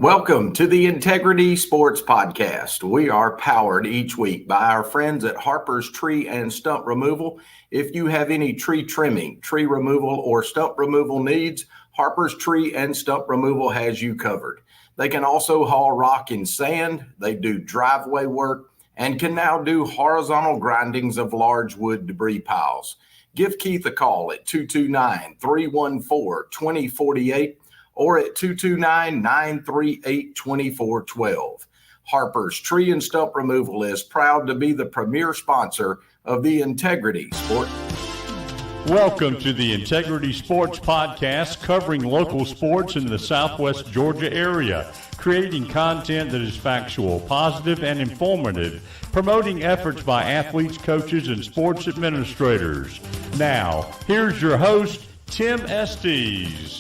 Welcome to the Integrity Sports Podcast. We are powered each week by our friends at Harper's Tree and Stump Removal. If you have any tree trimming, tree removal, or stump removal needs, Harper's Tree and Stump Removal has you covered. They can also haul rock and sand. They do driveway work and can now do horizontal grindings of large wood debris piles. Give Keith a call at 229-314-2048. or at 229-938-2412. Harper's Tree and Stump Removal is proud to be the premier sponsor of the Integrity Sport. Welcome to the Integrity Sports Podcast, covering local sports in the Southwest Georgia area, creating content that is factual, positive, and informative, promoting efforts by athletes, coaches, and sports administrators. Now, here's your host, Tim Estes.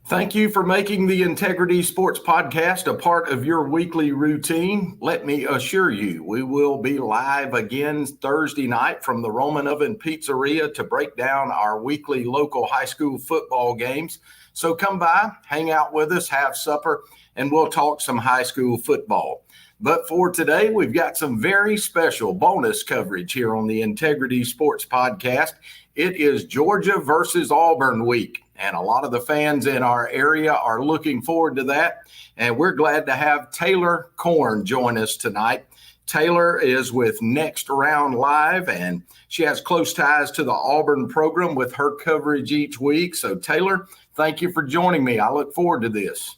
Thank you for making the Integrity Sports Podcast a part of your weekly routine. Let me assure you, we will be live again Thursday night from the Roman Oven Pizzeria to break down our weekly local high school football games. So come by, hang out with us, have supper, and we'll talk some high school football. But for today, we've got some very special bonus coverage here on the Integrity Sports Podcast. It is Georgia versus Auburn week, and a lot of the fans in our area are looking forward to that. And we're glad to have Taylor Korn join us tonight. Taylor is with Next Round Live, and she has close ties to the Auburn program with her coverage each week. So, Taylor, thank you for joining me. I look forward to this.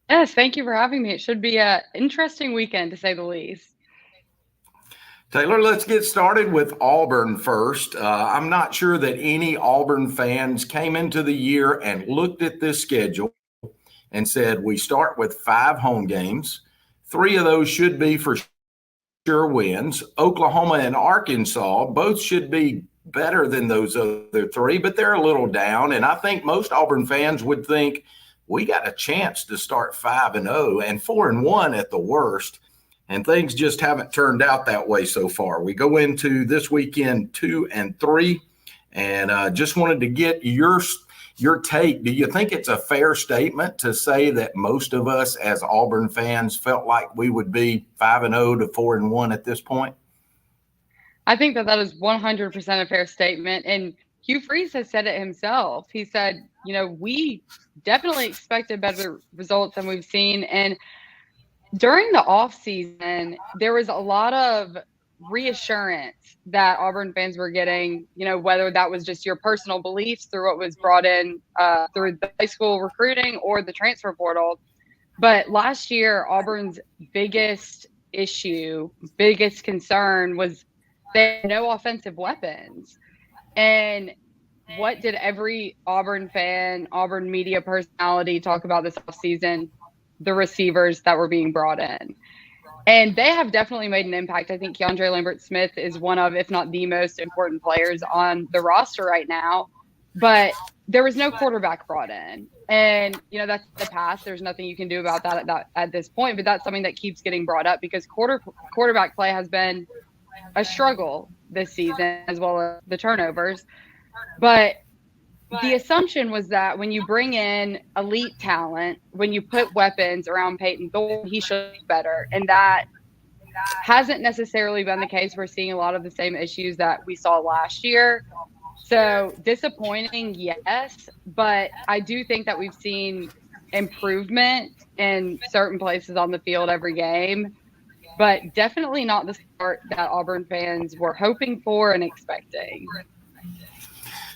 Yes, thank you for having me. It should be an interesting weekend, to say the least. Taylor, let's get started with Auburn first. I'm not sure that any Auburn fans came into the year and looked at this schedule and said, we start with 5 home games. 3 of those should be for sure wins. Oklahoma and Arkansas both should be better than those other 3, but they're a little down. And I think most Auburn fans would think we got a chance to start 5-0 and 4-1 at the worst. And things just haven't turned out that way so far. We go into this weekend 2-3, and just wanted to get your take. Do you think it's a fair statement to say that most of us as Auburn fans felt like we would be 5-0 to 4-1 at this point? I think that is 100% a fair statement. And Hugh Freeze has said it himself. He said, we definitely expected better results than we've seen. And during the offseason, there was a lot of reassurance that Auburn fans were getting, whether that was just your personal beliefs through what was brought in through the high school recruiting or the transfer portal. But last year, Auburn's biggest concern was they had no offensive weapons. And what did every Auburn fan, Auburn media personality talk about this offseason? The receivers that were being brought in. And they have definitely made an impact. I think Keandre Lambert-Smith is one of, if not the most important players on the roster right now. But there was no quarterback brought in. And, that's the past. There's nothing you can do about that at this point. But that's something that keeps getting brought up because quarterback play has been a struggle this season, as well as the turnovers. But the assumption was that when you bring in elite talent, when you put weapons around Peyton Thorne, he should be better. And that hasn't necessarily been the case. We're seeing a lot of the same issues that we saw last year. So disappointing, yes. But I do think that we've seen improvement in certain places on the field every game. But definitely not the start that Auburn fans were hoping for and expecting.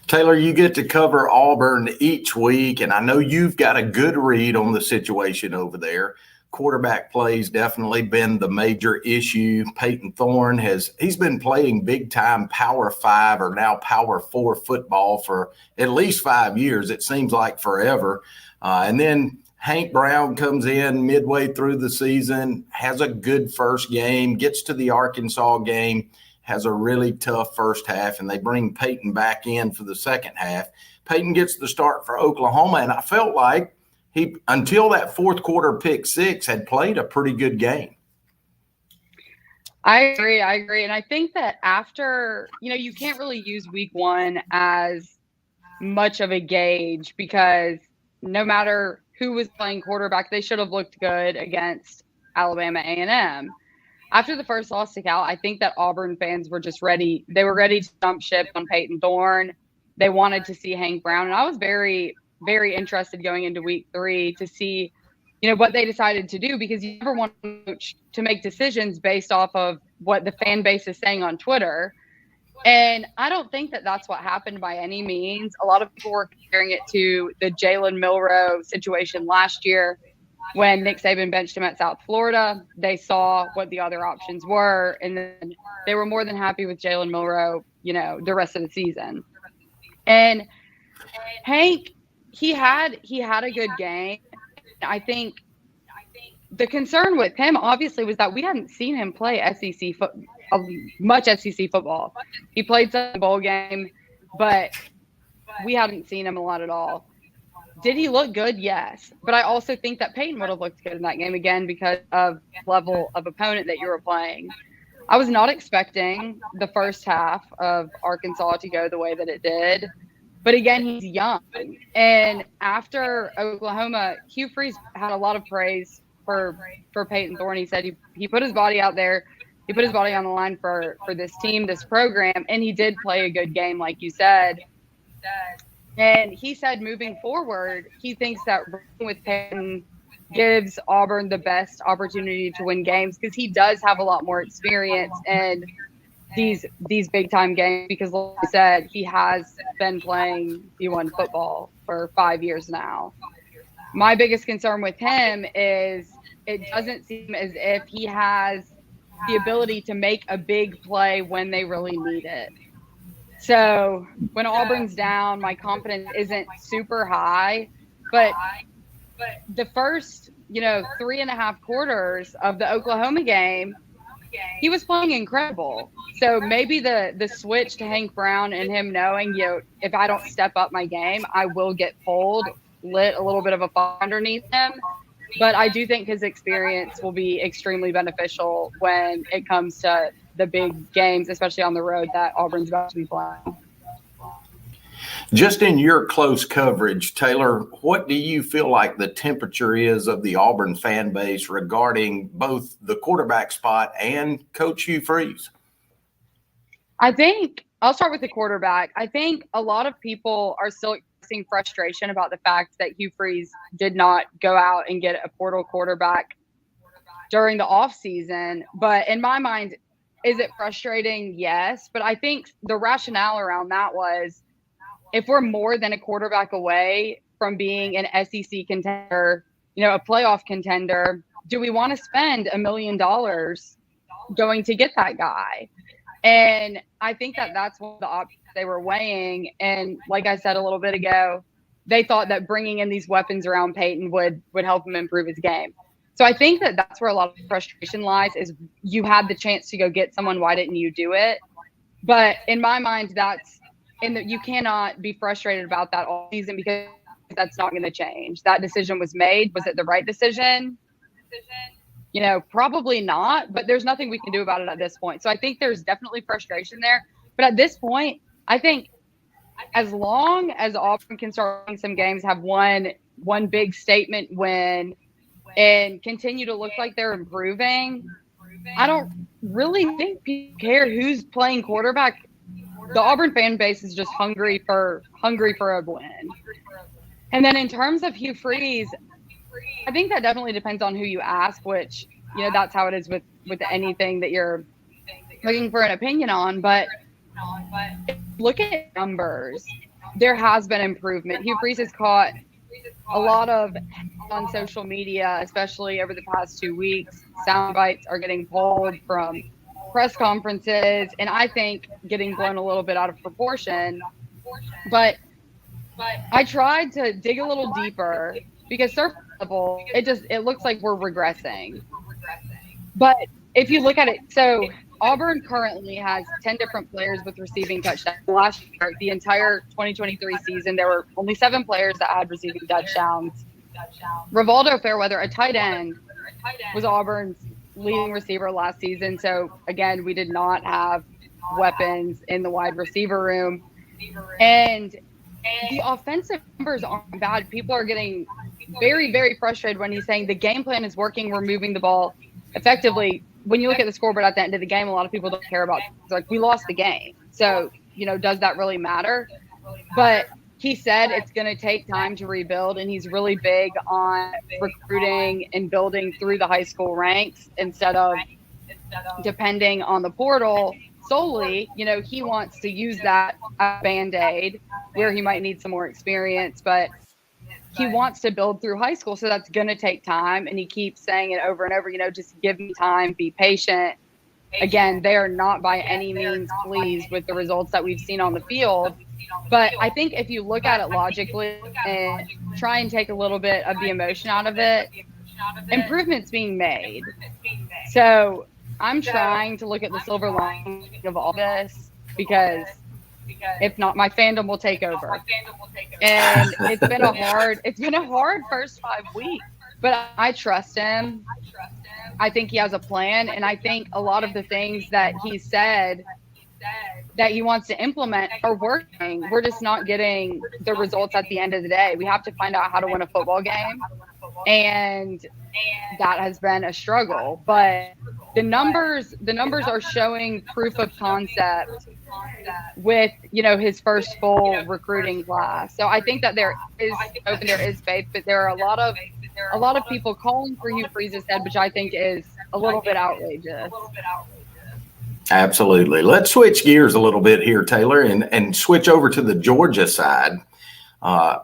Taylor, you get to cover Auburn each week, and I know you've got a good read on the situation over there. Quarterback play's definitely been the major issue. Peyton Thorne he's been playing big-time Power 5 or now Power 4 football for at least 5 years. It seems like forever. And then Hank Brown comes in midway through the season, has a good first game, gets to the Arkansas game, has a really tough first half, and they bring Peyton back in for the second half. Peyton gets the start for Oklahoma, and I felt like he, until that fourth quarter pick 6, had played a pretty good game. I agree. And I think that after, you can't really use week 1 as much of a gauge because no matter who was playing quarterback, they should have looked good against Alabama A&M. After the first loss to Cal, I think that Auburn fans were just ready. They were ready to jump ship on Peyton Thorne. They wanted to see Hank Brown. And I was very, very interested going into week 3 to see, what they decided to do, because you never want a coach to make decisions based off of what the fan base is saying on Twitter. And I don't think that that's what happened by any means. A lot of people were comparing it to the Jalen Milroe situation last year when Nick Saban benched him at South Florida. They saw what the other options were, and then they were more than happy with Jalen Milroe, the rest of the season. And Hank, he had a good game. I think the concern with him obviously was that we hadn't seen him play much SEC football. He played some bowl game, but we hadn't seen him a lot at all. Did he look good? Yes. But I also think that Peyton would have looked good in that game again because of level of opponent that you were playing. I was not expecting the first half of Arkansas to go the way that it did. But again, he's young. And after Oklahoma, Hugh Freeze had a lot of praise for Peyton Thorne. He said he put his body out there. He put his body on the line for this team, this program, and he did play a good game, like you said. And he said moving forward, he thinks that working with Peyton gives Auburn the best opportunity to win games because he does have a lot more experience in these big-time games because, like I said, he has been playing D1 football for 5 years now. My biggest concern with him is it doesn't seem as if he has the ability to make a big play when they really need it. So when Auburn's down, my confidence isn't super high, but the first, 3.5 quarters of the Oklahoma game, he was playing incredible. So maybe the switch to Hank Brown and him knowing, if I don't step up my game, I will get pulled, lit a little bit of a fire underneath him. But I do think his experience will be extremely beneficial when it comes to the big games, especially on the road that Auburn's about to be playing. Just in your close coverage, Taylor, what do you feel like the temperature is of the Auburn fan base regarding both the quarterback spot and Coach Hugh Freeze? I think I'll start with the quarterback. I think a lot of people are still expressing frustration about the fact that Hugh Freeze did not go out and get a portal quarterback during the offseason. But in my mind, is it frustrating? Yes. But I think the rationale around that was, if we're more than a quarterback away from being an SEC contender, a playoff contender, do we want to spend $1 million going to get that guy? And I think that that's one of the options they were weighing. And like I said a little bit ago, they thought that bringing in these weapons around Peyton would help him improve his game. So I think that that's where a lot of frustration lies, is you had the chance to go get someone. Why didn't you do it? But in my mind, you cannot be frustrated about that all season because that's not going to change. That decision was made. Was it the right decision? Probably not, but there's nothing we can do about it at this point. So I think there's definitely frustration there. But at this point, I think as long as Auburn can start winning some games, have one big statement win, and continue to look like they're improving, I don't really think people care who's playing quarterback. The Auburn fan base is just hungry for a win. And then in terms of Hugh Freeze, I think that definitely depends on who you ask, which, that's how it is with anything that you're looking for an opinion on. But look at numbers. There has been improvement. Hugh Freeze has caught a lot of on social media, especially over the past 2 weeks. Sound bites are getting pulled from press conferences, and I think getting blown a little bit out of proportion. But I tried to dig a little deeper because surface level, it looks like we're regressing. But if you look at it, so Auburn currently has 10 different players with receiving touchdowns. Last year, the entire 2023 season, there were only 7 players that had receiving touchdowns. Rivaldo Fairweather, a tight end, was Auburn's leading receiver last season. So again, we did not have weapons in the wide receiver room. And the offensive numbers aren't bad. People are getting very, very frustrated when he's saying the game plan is working. We're moving the ball effectively. When you look at the scoreboard at the end of the game, a lot of people don't care about it. It's like, we lost the game. So, does that really matter? But he said it's going to take time to rebuild, and he's really big on recruiting and building through the high school ranks instead of depending on the portal solely. He wants to use that as a Band-Aid where he might need some more experience, but he wants to build through high school. So that's going to take time. And he keeps saying it over and over, just give me time, be patient. Again, they are not by any means pleased with the results that we've seen on the field. But I think if you look at it logically and try and take a little bit of the emotion out of it, improvement's being made. So I'm trying to look at the silver lining of all this, because if not, my fandom will take over. And it's been a hard first 5 weeks, but I trust him. I think he has a plan, and I think a lot of the things that he said that he wants to implement are working. We're just not getting the results at the end of the day. We have to find out how to win a football game, and that has been a struggle. But the numbers are showing proof of concept with his first full recruiting class. So I think that there is hope and there is faith, but there are a lot of people calling for Hugh Freeze's head, which I think is a little bit outrageous. Absolutely. Let's switch gears a little bit here, Taylor, and switch over to the Georgia side.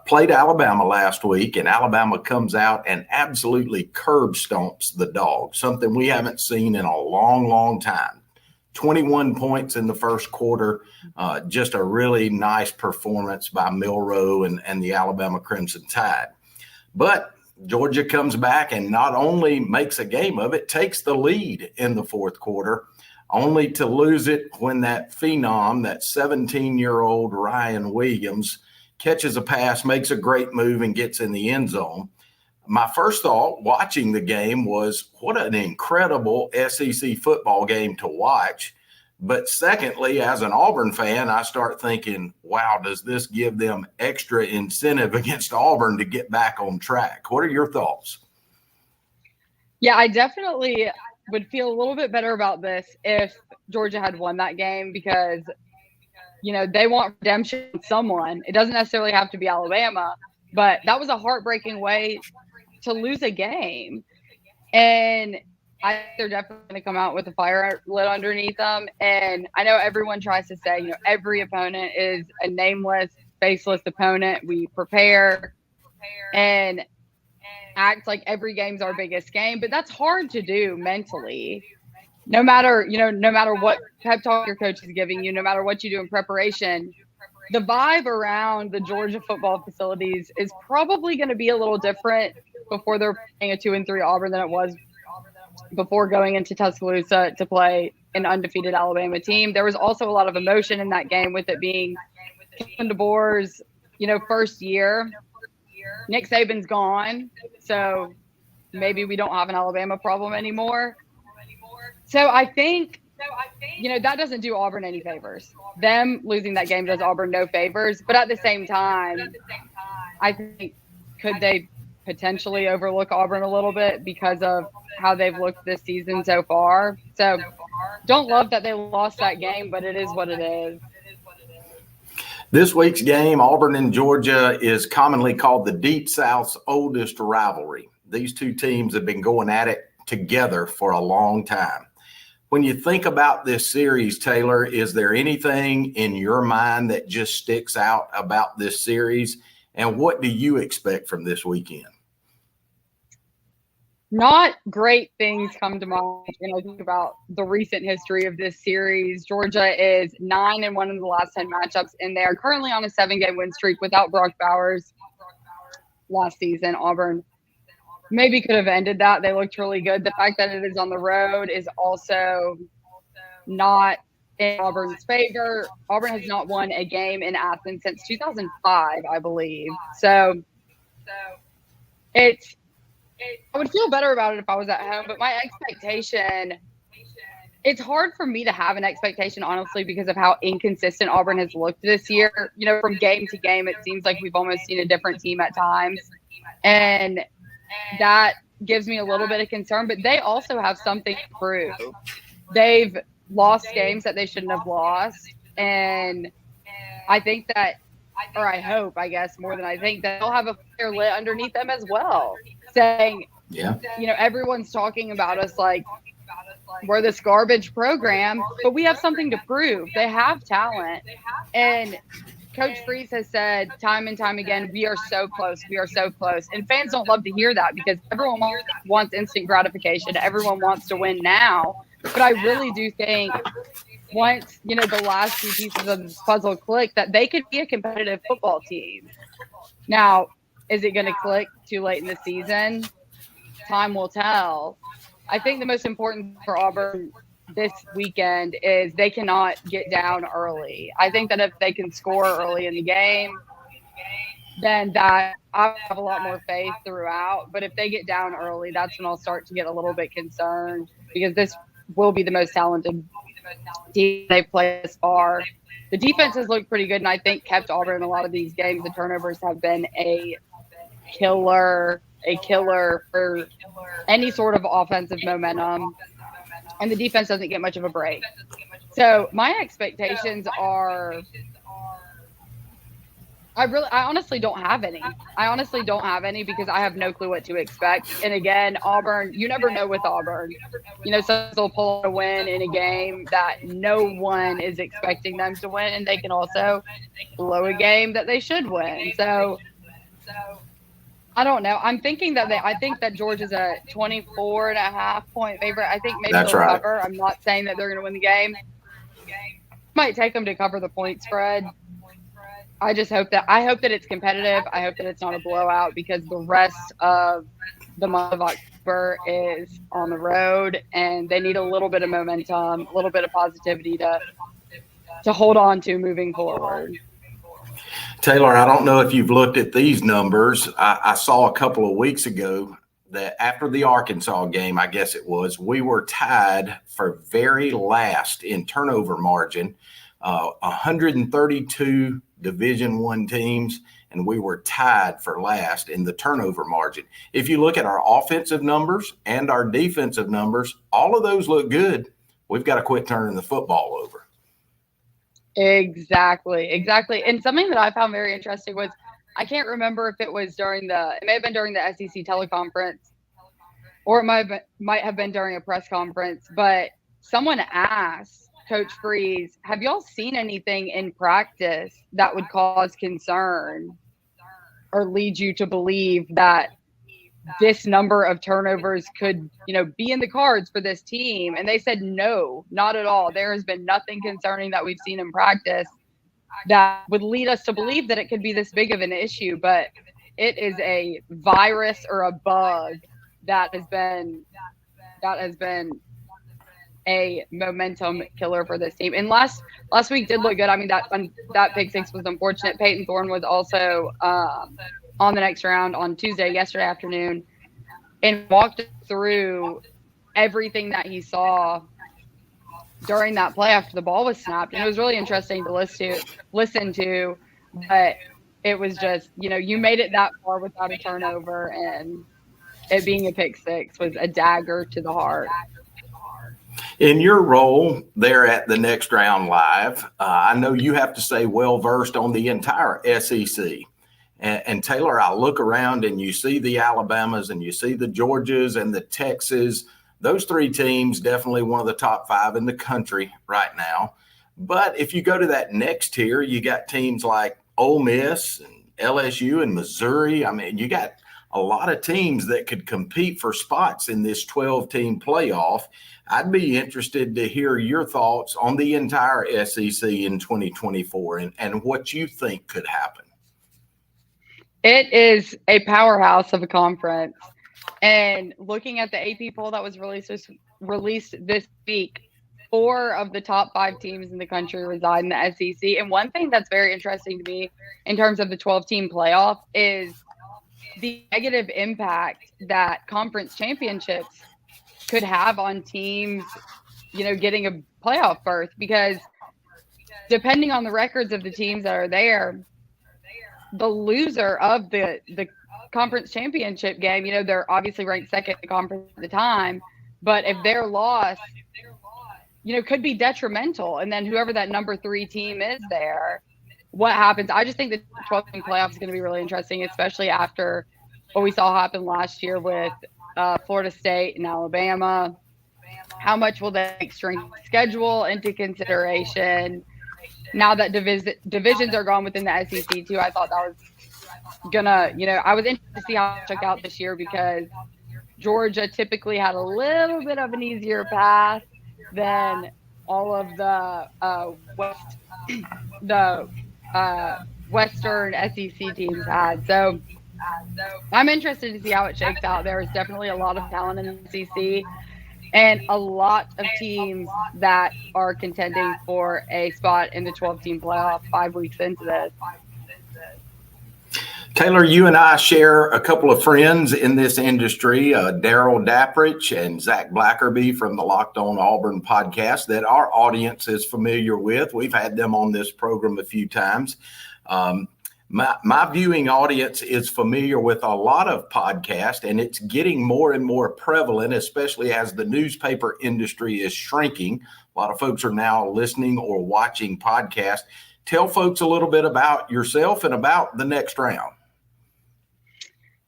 Played Alabama last week, and Alabama comes out and absolutely curb stomps the Dogs, something we haven't seen in a long, long time. 21 points in the first quarter, just a really nice performance by Milroe and the Alabama Crimson Tide. But Georgia comes back and not only makes a game of it, takes the lead in the fourth quarter, only to lose it when that phenom, that 17-year-old Ryan Williams, catches a pass, makes a great move, and gets in the end zone. My first thought watching the game was, what an incredible SEC football game to watch. But secondly, as an Auburn fan, I start thinking, wow, does this give them extra incentive against Auburn to get back on track? What are your thoughts? Yeah, I definitely would feel a little bit better about this if Georgia had won that game, because they want redemption from someone. It doesn't necessarily have to be Alabama, but that was a heartbreaking way to lose a game. And I think they're definitely going to come out with a fire lit underneath them. And I know everyone tries to say, every opponent is a nameless, faceless opponent. We prepare and act like every game's our biggest game, but that's hard to do mentally. No matter what pep talk your coach is giving you, no matter what you do in preparation, the vibe around the Georgia football facilities is probably going to be a little different before they're playing a 2-3 Auburn than it was before going into Tuscaloosa to play an undefeated Alabama team. There was also a lot of emotion in that game, with it being Kevin DeBoer's, first year. Nick Saban's gone, so maybe we don't have an Alabama problem anymore. So I think, that doesn't do Auburn any favors. Them losing that game does Auburn no favors. But at the same time, I think, could they potentially overlook Auburn a little bit because of how they've looked this season so far? So don't love that they lost that game, but it is what it is. This week's game, Auburn and Georgia, is commonly called the Deep South's oldest rivalry. These two teams have been going at it together for a long time. When you think about this series, Taylor, is there anything in your mind that just sticks out about this series? And what do you expect from this weekend? Not great things come to mind when I think about the recent history of this series. Georgia is 9-1 in the last 10 matchups, and they are currently on a 7-game win streak without Brock Bowers last season. Auburn maybe could have ended that. They looked really good. The fact that it is on the road is also not in Auburn's favor. Auburn has not won a game in Athens since 2005, I believe. So I would feel better about it if I was at home, but my expectation It's hard for me to have an expectation, honestly, because of how inconsistent Auburn has looked this year. From game to game, it seems like we've almost seen a different team at times. And that gives me a little bit of concern, but they also have something to prove. They've lost games that they shouldn't have lost. And I think that, or I hope, I guess, more than I think, that they'll have a fire lit underneath them as well, saying, everyone's talking about us like we're this garbage program, but we have something to prove. They have talent. And Coach Freeze has said time and time again, we are so close. We are so close. And fans don't love to hear that because everyone wants instant gratification. Everyone wants to win now. But I really do think once, the last few pieces of this puzzle click, that they could be a competitive football team. Now, is it going to click too late in the season? Time will tell. I think the most important for Auburn this weekend is they cannot get down early. I think that if they can score early in the game, then that I have a lot more faith throughout. But if they get down early, that's when I'll start to get a little bit concerned because this will be the most talented team they've played this far. The defense has looked pretty good, and I think kept Auburn in a lot of these games. The turnovers have been a killer for any sort of offensive momentum, and the defense doesn't get much of a break. So my expectations are, I honestly don't have any. Because I have no clue what to expect. And again, Auburn, you never know with Auburn. Some will pull a win in a game that no one is expecting them to win, and they can also blow a game that they should win. So I don't know. I'm thinking that I think that Georgia's a 24.5-point favorite. I think maybe they'll cover. I'm not saying that they're going to win the game. Might take them to cover the point spread. I hope that it's competitive. I hope that it's not a blowout because the rest of the month of October is on the road and they need a little bit of momentum, a little bit of positivity to hold on to moving forward. Taylor, I don't know if you've looked at these numbers. I saw a couple of weeks ago that after the Arkansas game, I guess it was, we were tied for very last in turnover margin, 132 Division I teams, and we were tied for last in the turnover margin. If you look at our offensive numbers and our defensive numbers, all of those look good. We've got to quit turning the football over. Exactly. And something that I found very interesting was, I can't remember if it may have been during the SEC teleconference, or it might have been during a press conference, but someone asked Coach Freeze, have y'all seen anything in practice that would cause concern or lead you to believe that this number of turnovers could, be in the cards for this team? And they said, no, not at all. There has been nothing concerning that we've seen in practice that would lead us to believe that it could be this big of an issue. But it is a virus or a bug that has been a momentum killer for this team. And last week did look good. I mean, that pick six was unfortunate. Peyton Thorne was also on the next round on yesterday afternoon, and walked through everything that he saw during that play after the ball was snapped. And it was really interesting to listen to, but it was just, you made it that far without a turnover, and it being a pick six was a dagger to the heart. In your role there at the Next Round Live, I know you have to stay well-versed on the entire SEC. And Taylor, I look around and you see the Alabamas and you see the Georgias and the Texas. Those three teams, definitely one of the top 5 in the country right now. But if you go to that next tier, you got teams like Ole Miss and LSU and Missouri. I mean, you got a lot of teams that could compete for spots in this 12-team playoff. I'd be interested to hear your thoughts on the entire SEC in 2024 and what you think could happen. It is a powerhouse of a conference. And looking at the AP poll that was released this week, 4 of the top 5 teams in the country reside in the SEC. And one thing that's very interesting to me in terms of the 12-team playoff is the negative impact that conference championships could have on teams getting a playoff berth, because depending on the records of the teams that are there, the loser of the conference championship game, they're obviously ranked second in the conference at the time, but if they're lost, could be detrimental. And then whoever that number 3 team is there, what happens? I just think the 12-team playoff is going to be really interesting, especially after what we saw happen last year with Florida State and Alabama. How much will they take strength of schedule into consideration? Now that divisions are gone within the SEC too, I thought that was gonna, I was interested to see how it shook out this year, because Georgia typically had a little bit of an easier path than all of the Western SEC teams had. So I'm interested to see how it shakes out. There is definitely a lot of talent in the SEC, and a lot of teams that are contending for a spot in the 12-team playoff 5 weeks into this. Taylor, you and I share a couple of friends in this industry, Daryl Dapprich and Zach Blackerby from the Locked On Auburn podcast, that our audience is familiar with. We've had them on this program a few times. My viewing audience is familiar with a lot of podcasts, and it's getting more and more prevalent, especially as the newspaper industry is shrinking. A lot of folks are now listening or watching podcasts. Tell folks a little bit about yourself and about the Next Round.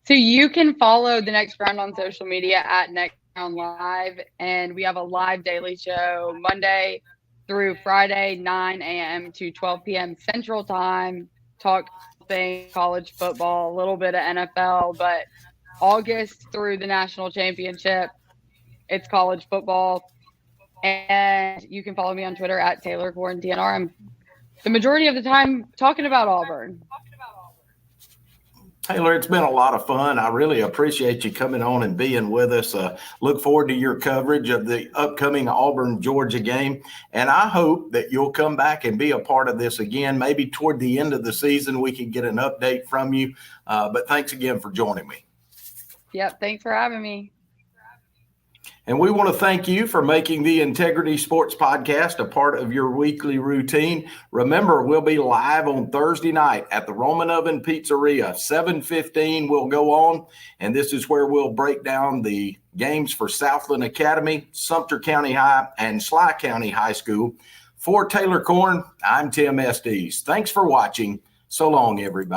So you can follow the Next Round on social media at Next Round Live, and we have a live daily show Monday through Friday, 9 a.m. to 12 p.m. Central Time. Talk college football, a little bit of NFL, but August through the national championship, it's college football. And you can follow me on Twitter at Taylor Quarantine. I'm the majority of the time talking about Auburn. Taylor, it's been a lot of fun. I really appreciate you coming on and being with us. Look forward to your coverage of the upcoming Auburn-Georgia game. And I hope that you'll come back and be a part of this again. Maybe toward the end of the season, we can get an update from you. But thanks again for joining me. Yep, thanks for having me. And we want to thank you for making the Integrity Sports Podcast a part of your weekly routine. Remember, we'll be live on Thursday night at the Roman Oven Pizzeria. 7:15 we'll go on, and this is where we'll break down the games for Southland Academy, Sumter County High, and Sly County High School. For Taylor Korn, I'm Tim Estes. Thanks for watching. So long, everybody.